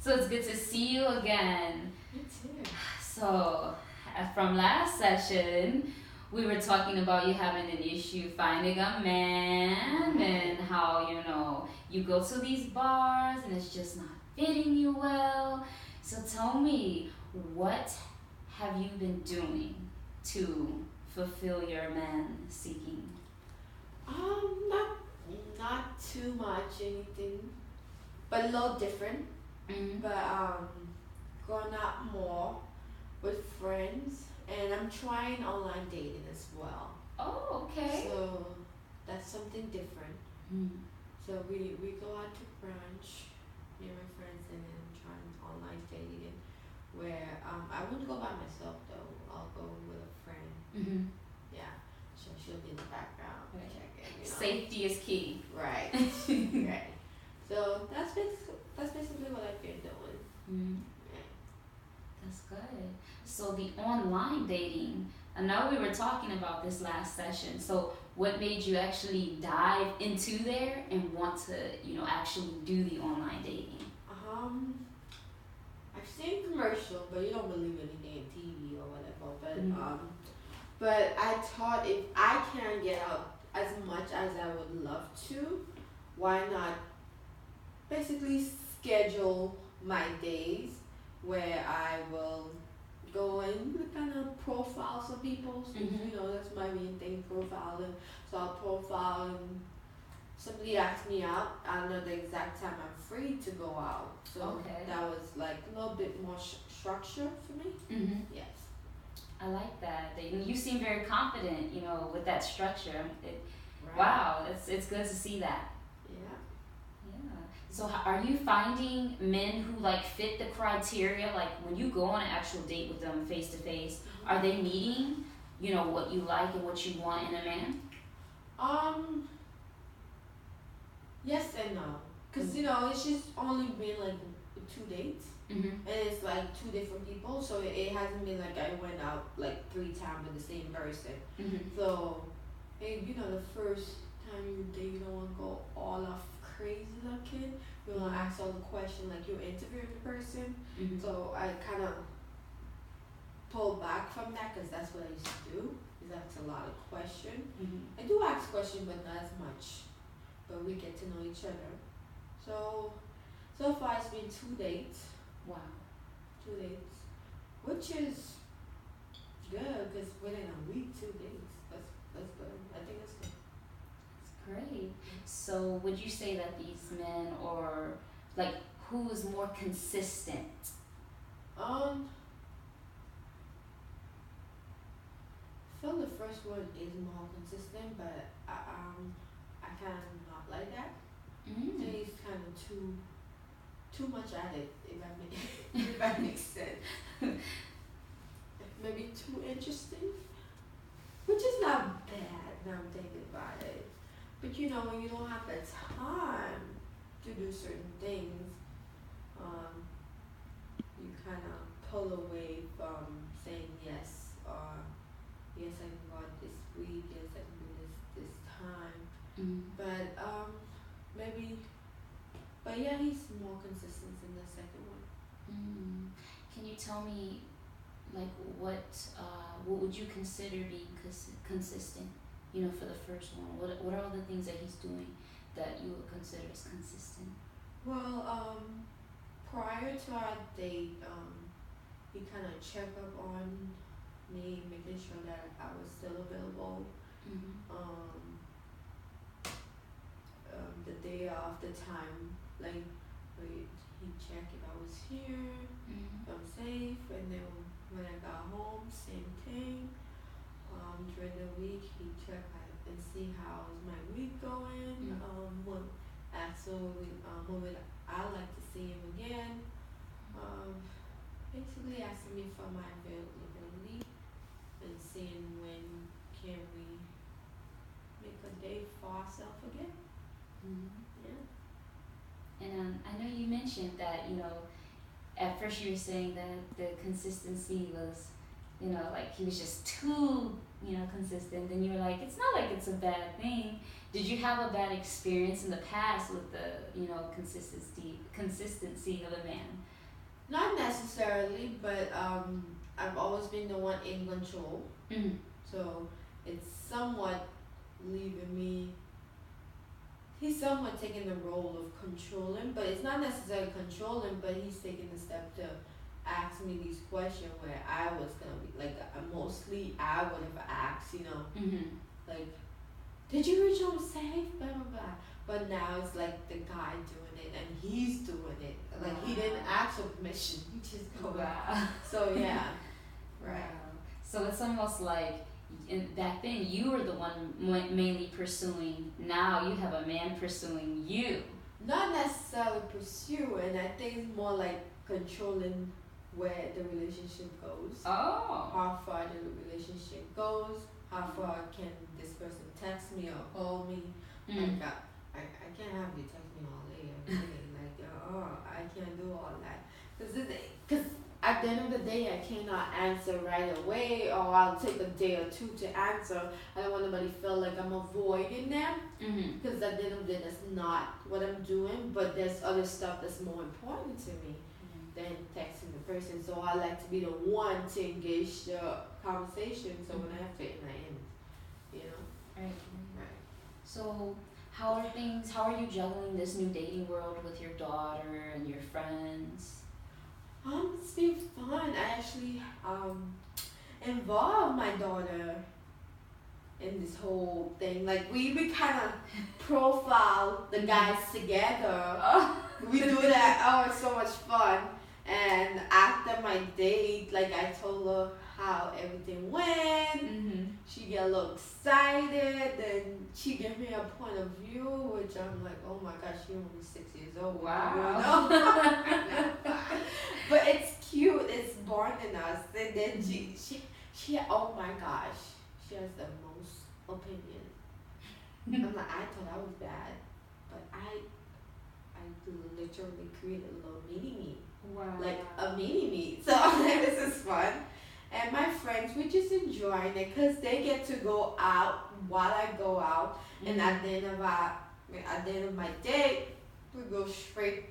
So it's good to see you again. You too. So, from last session, we were talking about you having an issue finding a man and how, you go to these bars and it's just not fitting you well. So, tell me, what have you been doing to fulfill your man seeking? Not too much anything, but a little different. Mm-hmm. But going out more with friends, and I'm trying online dating as well. Oh, okay. So that's something different. Mm-hmm. So we go out to brunch, me and my friends, and then trying online dating. Where I wouldn't go by myself though. I'll go with a friend. Mm-hmm. Yeah, so she'll be in the background Right. checking. Safety is key. Right. Right. So that's basically what I've been doing. Mm-hmm. Yeah. That's good. So the online dating, I know we were talking about this last session. So what made you actually dive into there and want to, actually do the online dating? I've seen commercial, but you don't believe anything in TV or whatever. But Mhm. but I thought if I can get out as much as I would love to, why not basically schedule my days where I will go and kind of profile some people. So, Mhm. that's my main thing, profiling. So I'll profile and somebody asked me out. I don't know the exact time I'm free to go out. So Okay. that was like a little bit more structure for me. Mhm. Yes. I like that. You seem very confident, with that structure. Right. Wow, it's good to see that. Yeah. Yeah. So are you finding men who fit the criteria? Like when you go on an actual date with them face to face, are they meeting, what you like and what you want in a man? Yes and no, cause it's just only been like 2 dates, Mhm. and it's like two different people, so it hasn't been like I went out like 3 times with the same person. Mhm. So, and the first time you date, you don't want to go all off crazy looking. You want to ask all the questions like you're interviewing the person. Mhm. So I kind of pulled back from that because that's what I used to do. Is ask a lot of questions. Mhm. I do ask questions, but not as much. But we get to know each other. So far it's been 2 dates. Wow. 2 dates, which is good because within a week, 2 dates. That's good. I think that's good. Great. So would you say that these men are who is more consistent? Um, I feel the first one is more consistent, but I kind of not like that. Mm. He's kind of too much at it. If that makes sense. Maybe too interesting, which is not bad. Now I'm thinking about it, but when you don't have the time to do certain things, you kind of pull away from saying yes, or yes I can go out this week, yes I can do this time. Mm. But maybe, but yeah, he's more consistent in the second one. Mm. Can you tell me, what would you consider being consistent? For the first one, what are all the things that he's doing that you would consider as consistent? Well, prior to our date, he kind of checked up on me, making sure that I was still available. Mm-hmm. The day of the time, like he checked if I was here, Mm-hmm. if I'm safe, and then when I got home, same thing. During the week, he checked and see how is my week going. When when I like to see him again. Basically asking me for my availability and seeing when can we make a day for ourselves again. Mm-hmm. Yeah. And I know you mentioned that at first you were saying that the consistency was, he was just too consistent, then you're like, it's not like it's a bad thing. Did you have a bad experience in the past with the consistency of a man? Not necessarily, but I've always been the one in control. Mm-hmm. So it's somewhat leaving me. He's somewhat taking the role of controlling, but it's not necessarily controlling, but he's taking the step to ask me these questions where I was gonna be like, mostly I would have asked, Mm-hmm. like, did you reach home safe? Blah blah blah. But now it's like the guy doing it and he's doing it. Like he didn't ask for permission. He just go. Wow. So yeah, right. Wow. So it's almost like back then you were the one mainly pursuing. Now you have a man pursuing you. Not necessarily pursuing. I think it's more like controlling where the relationship goes. Oh. How far the relationship goes. How far can this person text me or call me? Mm. Like I can't have you text me all day every day. I can't do all that. Because at the end of the day, I cannot answer right away, or I'll take a day or two to answer. I don't want nobody to feel like I'm avoiding them, because at the end of the day, that's not what I'm doing. But there's other stuff that's more important to me than texting the person. So I like to be the one to engage the conversation. So when I have to end, Right. Right. So how are things? How are you juggling this new dating world with your daughter and your friends? It's been fun. I actually involved my daughter in this whole thing. Like we kind of profile the guys together. We do that. Oh, it's so much fun. And after my date, like I told her how everything went. She get a little excited, and she gave me a point of view, which I'm like, oh my gosh, she's only 6 years old. Wow. But it's cute. It's bonding us. And then she oh my gosh, she has the most opinion. I'm like, I thought I was bad, but I literally created a little mini-me. Wow. Like a mini-me. So this is fun. And my friends, we just enjoying it because they get to go out while I go out. And at the end of my day, we go straight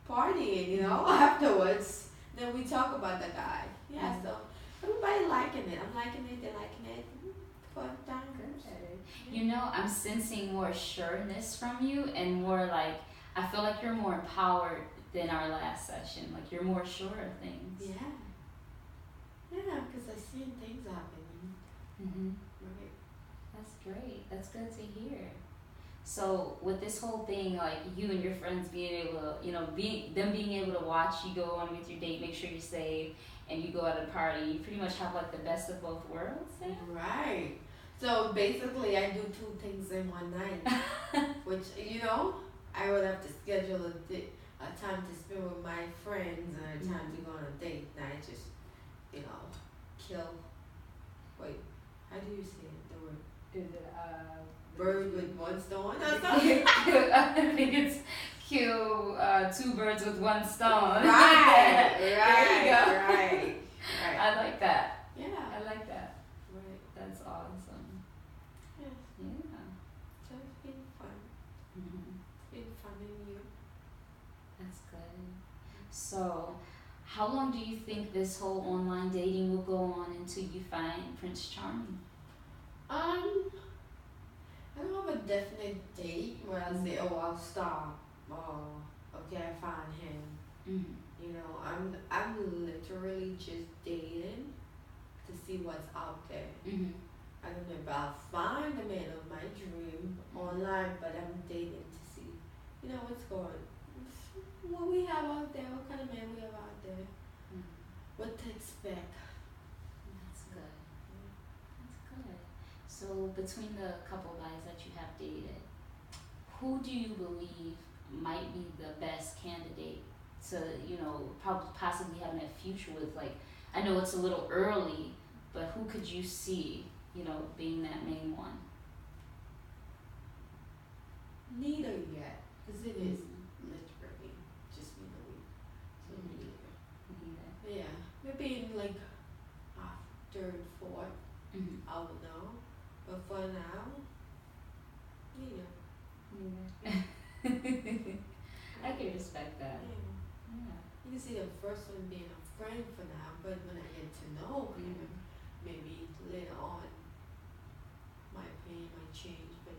partying, afterwards. Then we talk about the guy. Yeah, so everybody liking it. I'm liking it, they're liking it. Fun time. Good. I'm sensing more sureness from you, and more like, I feel like you're more empowered than our last session. Like you're more sure of things. Yeah. Yeah, because I've seen things happening. Right. That's great. That's good to hear. So with this whole thing, like you and your friends being able to, being able to watch you go on with your date, make sure you're safe, and you go out and party, you pretty much have like the best of both worlds then? Right. So basically I do two things in one night, which, I would have to schedule a time to spend with my friends and a time to go on a date. And I just, kill. Wait, how do you say it? The word? Bird with one stone or something? I think it's kill two birds with one stone. Right. There you go. Right. I like that. Yeah. I like that. Right. That's awesome. Yeah. Yeah. So it's been fun. It's been fun in you. That's good. So, how long do you think this whole online dating will go on until you find Prince Charming? I don't have a definite date where I say, oh, I'll stop. Oh, okay, I found him. I'm literally just dating to see what's out there. I don't know if I'll find the man of my dream online, but I'm dating to see, what's going, what we have out there, what kind of man we have out there, what to expect. That's good. That's good. So between the couple guys that you have dated, who do you believe might be the best candidate to, possibly having a future with? Like, I know it's a little early, but who could you see, being that main one? Neither yet, because it is literally just been a week. So neither. Yeah, maybe in like third, fourth, I will know. you can see the first one being a friend for now, but when I get to know him, maybe later on my opinion might change, but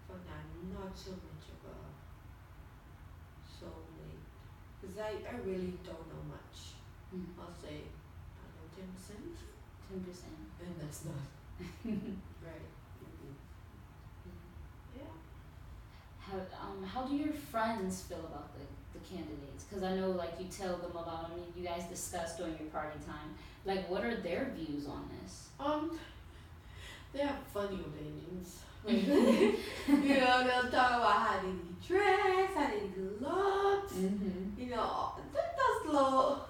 for now, not so much of a soulmate. Because I really don't know much. I'll say I know 10%, 10%. and that's not right. Yeah. How do your friends feel about the candidates? Because I know like you tell them about them, you guys discuss during your party time. Like, what are their views on this? They have funny opinions. You know, they'll talk about how they dress, how they look. You know, those little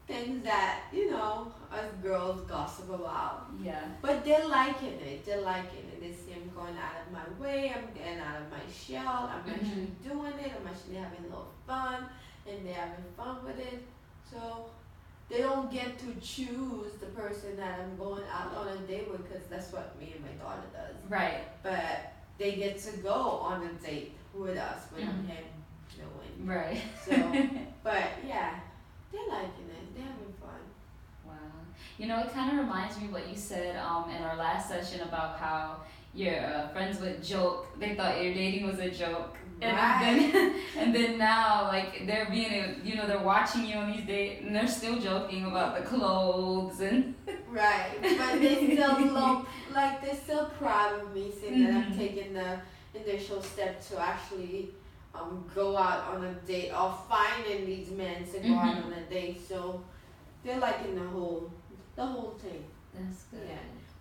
things that, you know, us girls gossip about. Yeah. But they're liking it. They're liking it. They see I'm going out of my way. I'm getting out of my shell. I'm actually doing it. I'm actually having a little fun. And they're having fun with it. So they don't get to choose the person that I'm going out on a date with, because that's what me and my daughter does. Right. But they get to go on a date with us without him knowing. Right. So, but yeah, they're liking it. They're having fun. Wow. You know, it kind of reminds me what you said in our last session about how your friends would joke. They thought your dating was a joke. Right. And then now, like, they're being, you know, they're watching you on these dates, and they're still joking about the clothes and. Right, but they still they're still proud of me, saying that I'm taking the initial step to actually go out on a date, or finding these men to go out on a date. So they're liking the whole thing. That's good.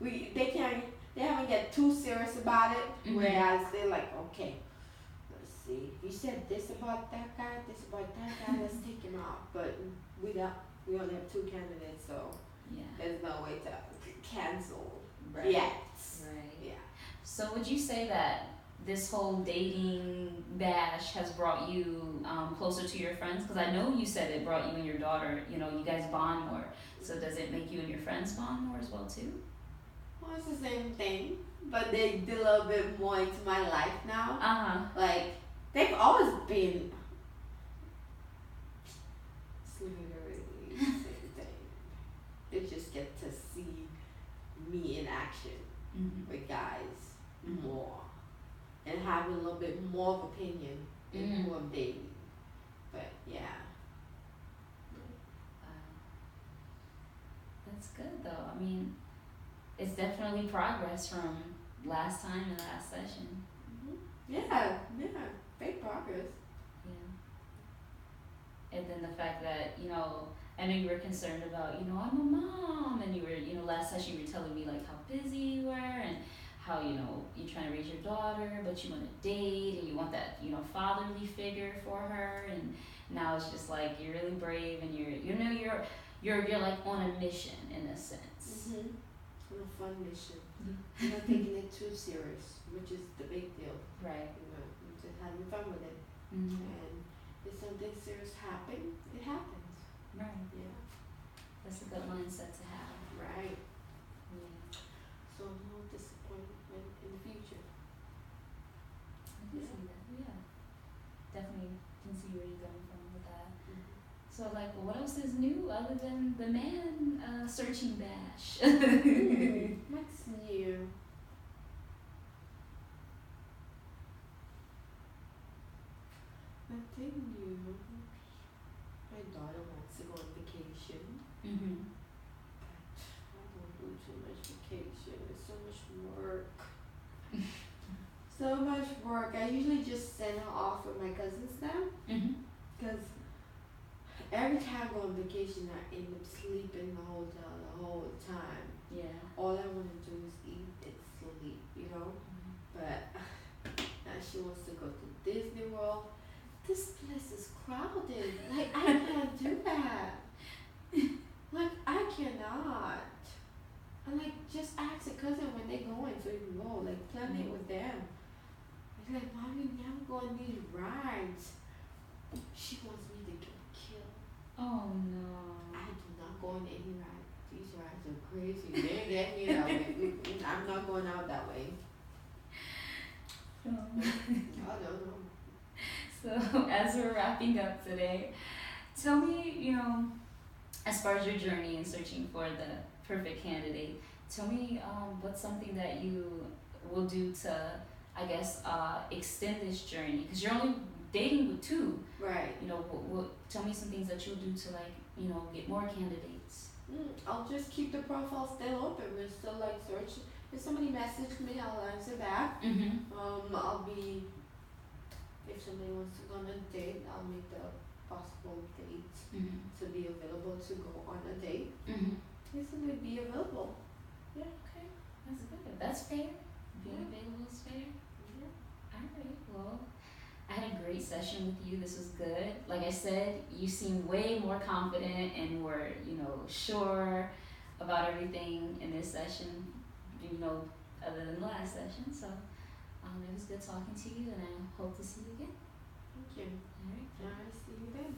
Yeah, they haven't get too serious about it. Whereas they're like, okay, let's see, you said this about that guy, this about that guy, let's take him out. But we only have 2 candidates, so there's no way to cancel yet. Right. Yeah. So would you say that this whole dating bash has brought you closer to your friends? Because I know you said it brought you and your daughter, you know, you guys bond more. So does it make you and your friends bond more as well too? Well, it's the same thing, but they did a little bit more into my life now. Like, they've always been literally the same thing. They just get to see me in action with guys more, and have a little bit more of opinion in who I'm dating. But yeah. That's good though. I mean, it's definitely progress from last time and last session. Yeah, big progress. Yeah. And then the fact that, you know, I know you were concerned about, you know, I'm a mom, and you were, you know, last session you were telling me like how busy you were and how, you know, you're trying to raise your daughter, but you want to date and you want that, you know, fatherly figure for her. And now it's just like you're really brave, and you're like on a mission in a sense. On a fun mission. I'm not taking it too serious, which is the big deal. Right. You know, I'm just having fun with it. And if something serious happens, it happens. Right. Yeah. That's a good mindset to have. Right. Yeah. So no disappointment in the future. I can see that. Yeah. Definitely can see where you're going from with that. So, like, what else is new other than the man searching bash? What's new? Nothing new. My daughter wants to go on vacation. I don't do too much vacation. It's so much work. So much work. I usually just send her off with my cousins now. Because every time I go on vacation, I end up sleeping in the hotel the whole time. Yeah. All I want to do is eat and sleep, you know? But now she wants to go to Disney World. This place is crowded. Like, I can't do that. Like, I cannot. I'm like, just ask a cousin when they going so you can go. Like, plan it with them. I'm like, Mommy, never go on these rides. She wants me to get killed. Oh no. I do not go on any ride. These rides are crazy. They get me that way. I'm not going out that way. Oh. I don't know. So as we're wrapping up today, Tell me, as far as your journey in searching for the perfect candidate, tell me what's something that you will do to, I guess, extend this journey? Because you're only dating with two. Right. Tell me some things that you'll do to, like, get more candidates. I'll just keep the profile still open. We're still like searching. If somebody messaged me, I'll answer back. Mm-hmm. I'll be, if somebody wants to go on a date, I'll make the possible date Mm-hmm. to be available to go on a date. Mm-hmm. Basically, be available. Yeah. Okay, that's good. That's fair. Being Yeah. available is fair. Yeah. All right. Well, I had a great session with you. This was good. Like I said, you seem way more confident and were, sure about everything in this session, other than the last session. So it was good talking to you, and I hope to see you again. Thank you. All right. All right. See you then.